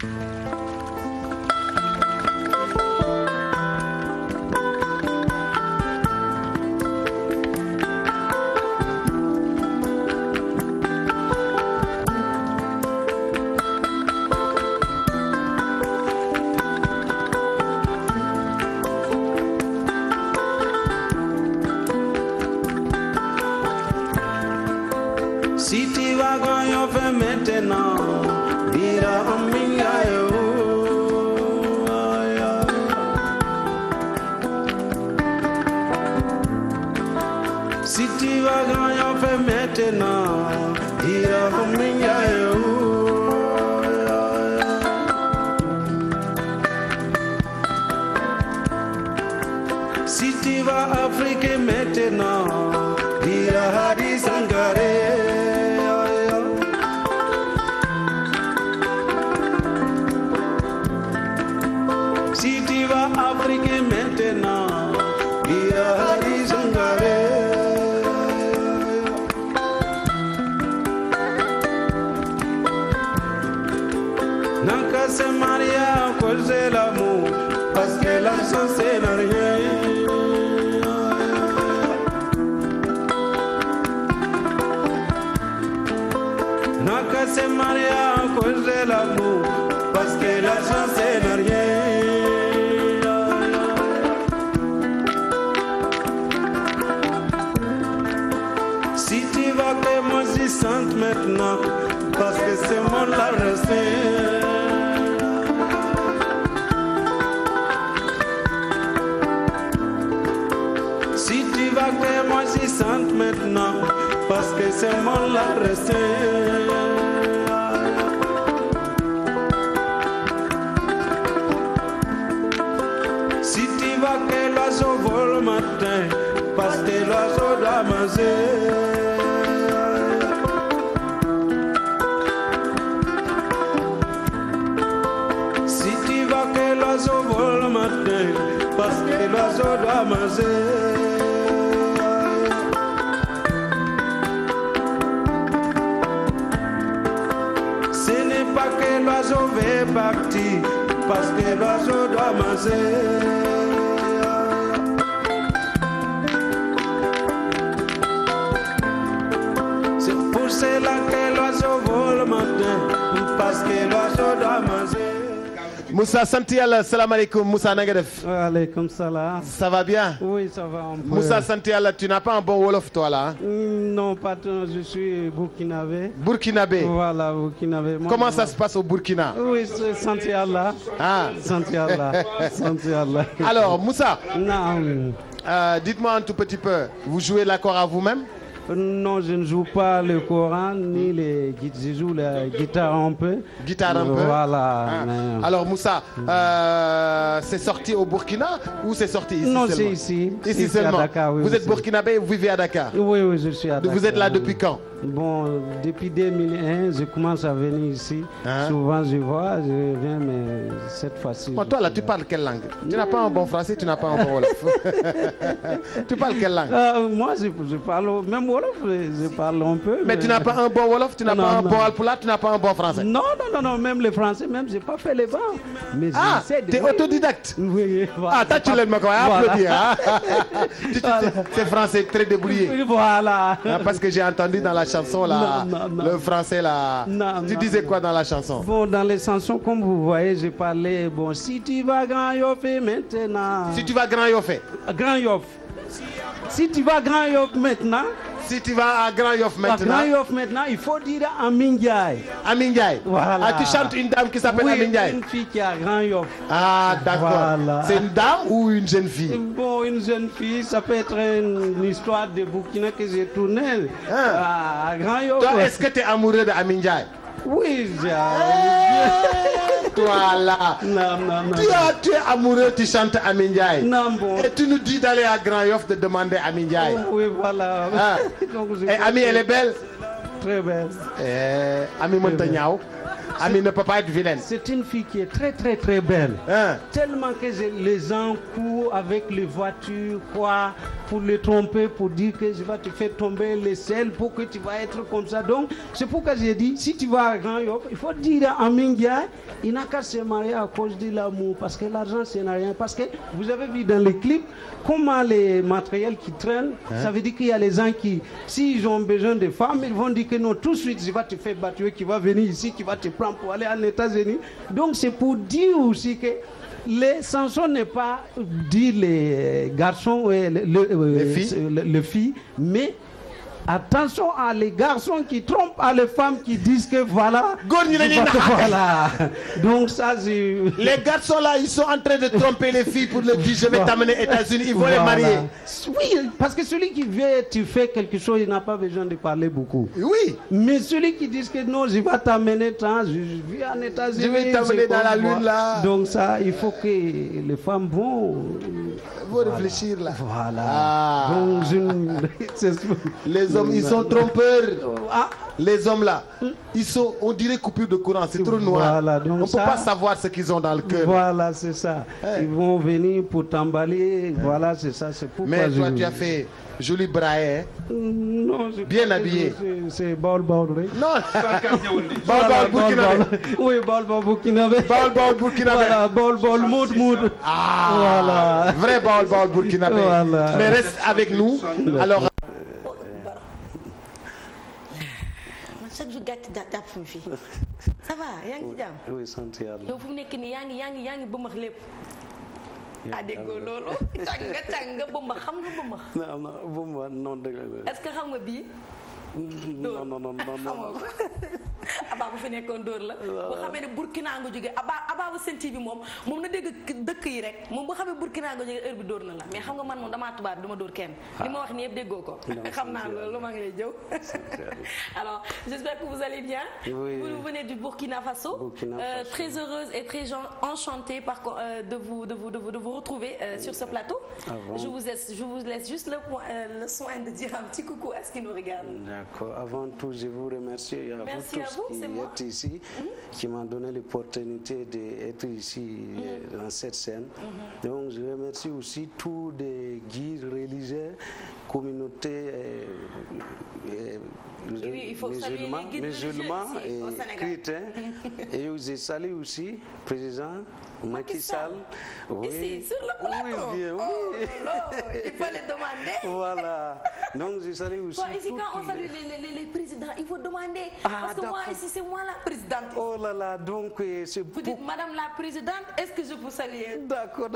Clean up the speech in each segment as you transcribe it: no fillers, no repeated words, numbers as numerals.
Si tu vas quand on fait maintenant, dira Amingayo. Si tu vas quand on fait maintenant, dira Amingayo. Si tu vas Afrique maintenant, dira Hadi Sangare. Si tu vas Afrique maintenant, il y a Hadi Sangare. Nanka se maria à cause de l'amour, parce que l'argent c'est rien. Nanka se maria à cause de l'amour, parce que l'argent c'est rien. Si tu vas que moi j'y sente maintenant, parce que c'est mon la resté. Si tu vas que moi j'y sente maintenant, parce que c'est mon la resté. Si tu vas que l'oiseau vole le matin, parce que l'oiseau doit manger. Si tu vas que l'oiseau vole le matin, parce que l'oiseau doit manger. Ce n'est pas que l'oiseau veut partir, parce que l'oiseau doit manger. C'est là que l'oiseau vole le matin, parce que l'oiseau doit manger. Moussa Santiala, salam alaikum. Moussa Nagadef. Alaikum salam. Ça va bien? Oui, ça va un peu. Moussa Santiala, tu n'as pas un bon Wolof toi là hein? Non, pas tant, je suis burkinabé. Burkinabé. Voilà, burkinabé. Comment ça se passe au Burkina? Oui, c'est Santiala. Ah. Santiala. Santiala. Alors, Moussa, Non. dites-moi un tout petit peu, vous jouez l'accord à vous-même? Non, je ne joue pas le Coran ni les guitares. Je joue la guitare un peu. Guitare un peu. Voilà. Ah. Mais... Alors Moussa, c'est sorti au Burkina ou c'est sorti ici non, seulement? c'est ici. Ici À seulement. Dakar, oui, vous êtes aussi. burkinabé et vous vivez à Dakar? Oui, oui, je suis à Dakar. Vous êtes là depuis quand? Bon, depuis 2001, je commence à venir ici. Hein? Souvent, je vois, je viens, mais cette fois-ci... Bon, toi là, tu parles quelle langue? Tu n'as pas un bon français, tu n'as pas un bon Wolof. Tu parles quelle langue? Moi, je parle, même Wolof, je parle un peu. Mais tu n'as pas un bon Wolof, tu n'as pas un bon Alpulaar, tu n'as pas un bon français. Non, même les Français, même, je n'ai pas fait les bancs. Mais Ah, tu es autodidacte? Oui, voilà. Ah, t'as tu l'aimes quoi? Applaudir. Hein? C'est français très débrouillé. Voilà. Ah, parce que j'ai entendu dans la chanson là, Non. le français là. Tu disais quoi dans la chanson? Bon, dans les chansons, comme vous voyez, j'ai parlé, bon, si tu vas Grand Yoff maintenant. Si tu vas Grand Yoff. Grand Yoff. Si tu vas Grand Yoff maintenant. Si tu vas à Grand Yoff maintenant. À Grand Yoff maintenant, il faut dire Amin Ndiaye. Amin Ndiaye. Voilà. Ah, tu chantes une dame qui s'appelle Amin Ndiaye. Une fille qui est à Grand Yoff. Ah, d'accord. Voilà. C'est une dame ou une jeune fille? Bon, une jeune fille, ça peut être une histoire de Burkina que j'ai tournée à Grand Yoff. Toi, est-ce que tu es amoureux d'Amin Ndiaye? Oui, toi là. Non. Tu es amoureux, tu chantes Amin Ndiaye. Non, bon. Et tu nous dis d'aller à Grand Yoff de demander Amin Ndiaye. Oui, voilà. Ah. Donc, Et Ami, elle est belle? Très belle. Ami Montagnaou. Ami ne peut pas être vilaine. C'est une fille qui est très très très belle. Hein? Tellement que les gens courent avec les voitures, quoi, pour les tromper, pour dire que je vais te faire tomber les selles pour que tu vas être comme ça. Donc, c'est pourquoi j'ai dit, si tu vas à Grand Yoff, il faut dire à Mingia, il n'a qu'à se marier à cause de l'amour, parce que l'argent, c'est rien. Parce que vous avez vu dans les clips, comment les matériels qui traînent, ça veut dire qu'il y a les gens qui, s'ils ont besoin de femmes, ils vont dire que non, tout de suite, je vais te faire battre, qui va venir ici, qui va te prendre pour aller aux États-Unis. Donc, c'est pour dire aussi que les chansons n'est pas dire les garçons, les filles, mais attention à les garçons qui trompent à les femmes qui disent que voilà. Voilà. Donc ça c'est... Les garçons là, ils sont en train de tromper les filles pour leur dire je vais t'amener aux États-Unis, ils vont les marier. Oui, parce que celui qui veut tu fais quelque chose, il n'a pas besoin de parler beaucoup. Oui. Mais celui qui dit que non, je vais t'amener, je vis en États-Unis. Je vais t'amener dans la lune là. Donc ça, il faut que les femmes vont réfléchir là. Voilà. Ah. Donc les hommes, ils sont trompeurs. Ah. Les hommes là, ils sont, on dirait coupure de courant, c'est trop noir. Voilà, donc on ne peut pas savoir ce qu'ils ont dans le cœur. Voilà, c'est ça. Ils vont venir pour t'emballer. Voilà, c'est ça. C'est pourquoi. Mais toi, tu as fait joli braille. Non, bien habillé. C'est bol, oui. Non. Bol, burkinabé. Oui, bol, burkinabé. Bol, burkinabé. Voilà, bol, mood. Ah, voilà. Vrai bol, burkinabé. Voilà. Mais reste avec nous. Alors. chaque jour gàtt jàpp fu mu fii ça va yaa ngi ci jàmm. oui sant yàlla. yow fu mu nekk nii yaa ngi bëmbax lépp. ah déggoo loolu. càng nga bëmbax xam nga bëmbax. non bëmbax non dëgg la. est-ce que xam nga bii. non. Abba bu fi nekkoon dóor la. boo xamee ne Burkina nga jógee Abba bu Sen TV bi moom na dégg dëkk yi rek moom boo xamee Burkina nga jógee heure bi dóor na la mais xam nga man moom damaa tubaab bi dama dóor kenn. li ma wax nii yëpp déggoo ko. xam naa loolu maa ngi lay jëw. Alors j'espère que vous allez bien. Oui. Vous venez du Burkina Faso. Très heureuse et très enchantée de vous retrouver sur ce plateau. Ah bon? Je vous laisse juste le soin de dire un petit coucou à ce qui nous regarde. D'accord. Avant tout, je vous remercie à Merci vous tous qui êtes ici, qui m'ont donné l'opportunité d'être ici dans cette scène. Donc, je remercie aussi tous les guides religieux, communautés musulmans et chrétiens. Et je salue aussi le président Macky Sall. Oui. Ici, sur le plateau. Oui, bien, oui. Il faut les demander. Voilà. Donc, je salue aussi. Ici, quand on salue les présidents, il faut demander. Parce que moi, ici, c'est moi la présidente. Oh là là, donc c'est vous dites, Madame la présidente, est-ce que je peux saluer? D'accord.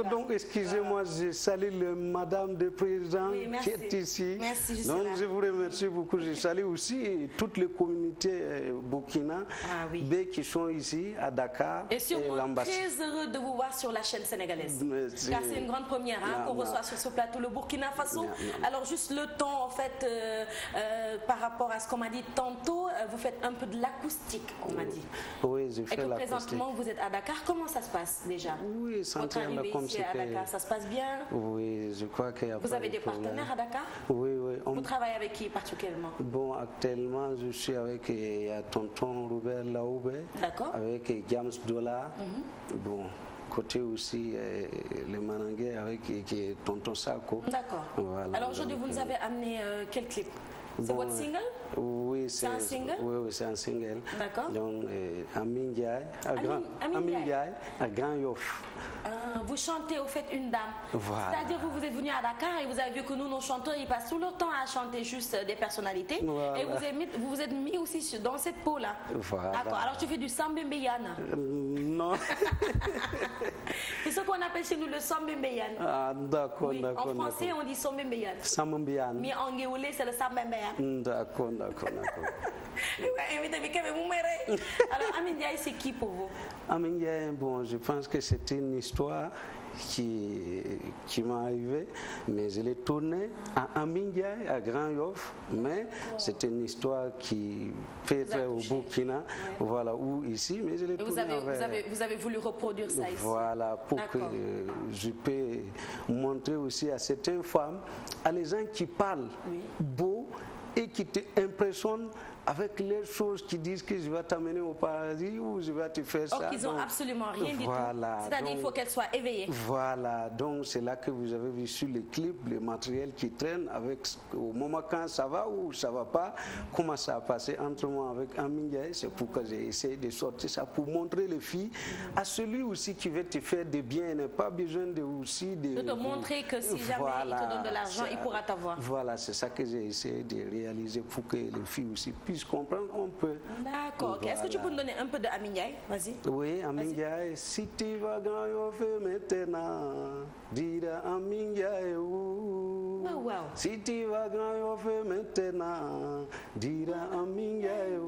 Donc, excusez-moi, je salue Madame le président qui est ici. Merci, donc, je vous remercie beaucoup. Je salue aussi toutes les communautés burkina qui sont ici à Dakar. Et surtout, très heureux de vous voir sur la chaîne sénégalaise. Car c'est une grande première qu'on reçoit sur ce plateau, le Burkina Faso. Alors, juste le temps, en fait, par rapport à ce qu'on m'a dit tantôt, vous faites un peu de l'acoustique, on m'a dit. Oui, je fais l'acoustique. Et que présentement, vous êtes à Dakar. Comment ça se passe déjà? Oui, votre arrivée ici à Dakar, ça se passe bien? Oui, je crois qu'il y a. Vous avez des partenaires à Dakar? Oui. Vous travaillez avec qui particulièrement? Bon, actuellement, je suis avec tonton Robert Laoube. D'accord. Avec James Dola. Bon, côté aussi le Manangué avec tonton Sako. D'accord. Voilà. Alors aujourd'hui, vous nous avez amené quel clip? C'est votre single? Oui, c'est un single? Oui, c'est un single. D'accord. Donc, Amin Ndiaye, à Grand Yoff. Vous chantez au fait une dame. Voilà. C'est-à-dire vous êtes venu à Dakar et vous avez vu que nous, nos chanteurs, ils passent tout leur temps à chanter juste des personnalités. Voilà. Et vous vous êtes mis aussi dans cette peau-là. Voilà. D'accord. Alors tu fais du sambembeyana. Non. C'est ce qu'on appelle chez nous le sambembeyana. Ah, d'accord, oui, en français, on dit sambembeyana. Sambembeyana. Mais en guéoulé, c'est le sambembeyana. D'accord. Alors, Amin Ndiaye, c'est qui pour vous? Amin Ndiaye, bon, je pense que c'est une histoire qui m'est arrivée, mais je l'ai tournée à Amin Ndiaye, à Grand Yoff, mais c'est une histoire qui fait au Burkina, voilà, ou ici, mais je l'ai tournée vous avez voulu reproduire ça ici? Voilà, pour que je puisse montrer aussi à certaines femmes, à les gens qui parlent beau et qui t'impressionnent avec les choses qui disent que je vais t'amener au paradis ou je vais te faire ça. Or qu'ils n'ont absolument rien du tout. C'est-à-dire il faut qu'elle soit éveillée. Voilà, donc c'est là que vous avez vu sur les clips, le matériel qui traîne avec au moment quand ça va ou ça va pas, comment ça a passé entre moi avec Amingaye. C'est pourquoi j'ai essayé de sortir ça pour montrer les filles à celui aussi qui veut te faire des biens, n'a pas besoin de te montrer que si jamais il te donne de l'argent, il pourra t'avoir. Voilà, c'est ça que j'ai essayé de réaliser pour que les filles aussi puissent comprendre un peu. D'accord. Voilà. Est-ce que tu peux nous donner un peu de Amingaye? Vas-y. Oui, Amingaye. Si tu vas Grand Yoff maintenant, dira Amingaye. Wow. Si tu vas Grand Yoff maintenant, dira Amingaye.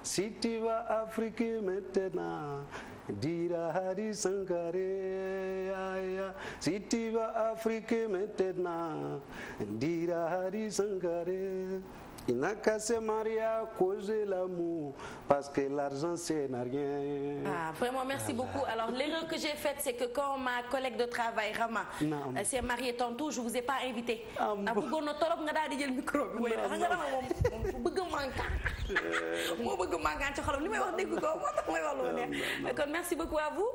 Si tu vas Afrique maintenant, dira Hari Sankare. Si tu vas Afrique maintenant, dira Hari Sankare. Il n'a qu'à se marier à cause de l'amour, parce que l'argent c'est rien. Ah, vraiment, merci beaucoup. Alors, l'erreur que j'ai faite, c'est que quand ma collègue de travail, Rama, s'est mariée tantôt, je ne vous ai pas invité. Merci beaucoup à vous.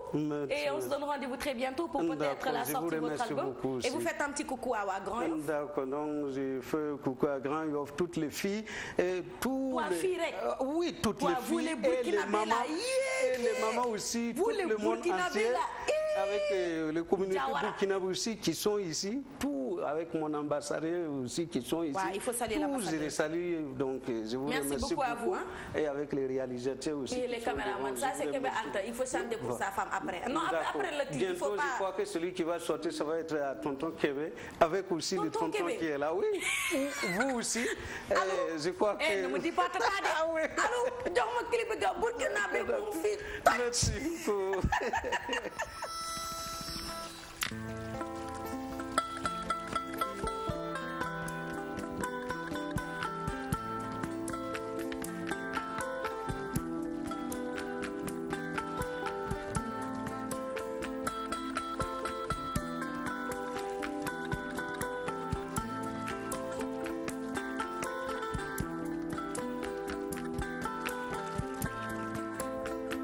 Et on se donne rendez-vous très bientôt pour peut-être la sortie de votre album. Et vous faites un petit coucou à Grand Yoff. D'accord, donc je fais coucou à Grand Yoff, toutes les filles et tous oui, toutes les filles et les mamans aussi, tout le monde entier avec les communautés burkinabées aussi qui sont ici, tout avec mon ambassadeur aussi qui sont ici. Il faut saluer l'ambassadeur. Je les salue, donc je vous remercie beaucoup à vous. Et avec les réalisateurs aussi. Et les caméramans, ça c'est que il faut chanter pour sa femme après. Non, après le clip, il faut pas. Je crois que celui qui va sortir, ça va être à Tonton Kébé, avec aussi le tonton qui est là, oui. Vous aussi. Je crois que... ne me dis pas Allô, donne-moi clip de Burkinabé pour fille. Merci beaucoup.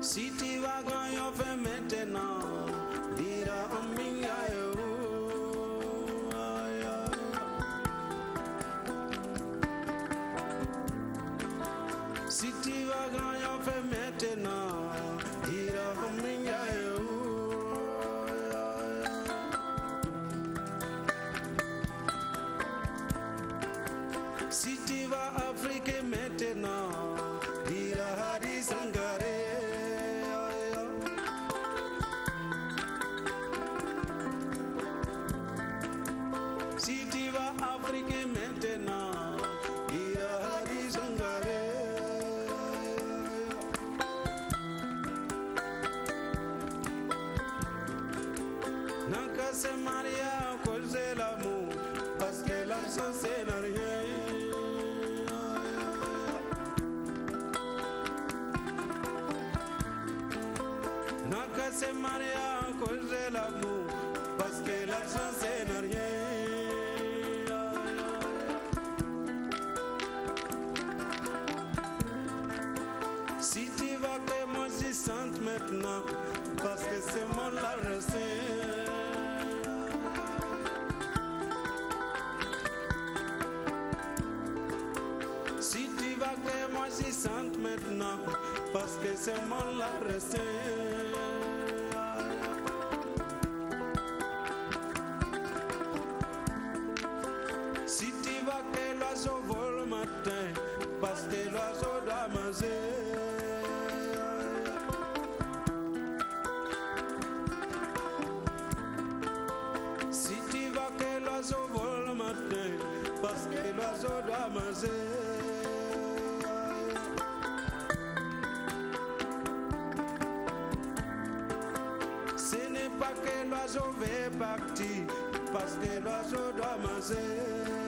Si tu vas Grand Yoff maintenant, dira Amingaye. Si tu vas Grand Yoff maintenant, dira Amingaye. Si tu vas Afrique maintenant, dira Hari Sankare. Si tu vas Afrique maintenant, il y a Hari Sankare. N'a qu'à se marier à cause de l'amour, parce que l'argent c'est rien. N'a qu'à se marier à cause de l'amour, parce que l'argent c'est rien. Si tu vas que moi j'y sente maintenant, parce que c'est mon l'argent. Si tu vas que moi j'y sente maintenant, parce que c'est mon l'argent. Si tu vas que l'oiseau vole le matin, parce que l'oiseau doit manger. Si tu vas que l'oiseau vole le matin, parce que l'oiseau doit manger. Ce n'est pas que l'oiseau veut partir, parce que l'oiseau doit manger.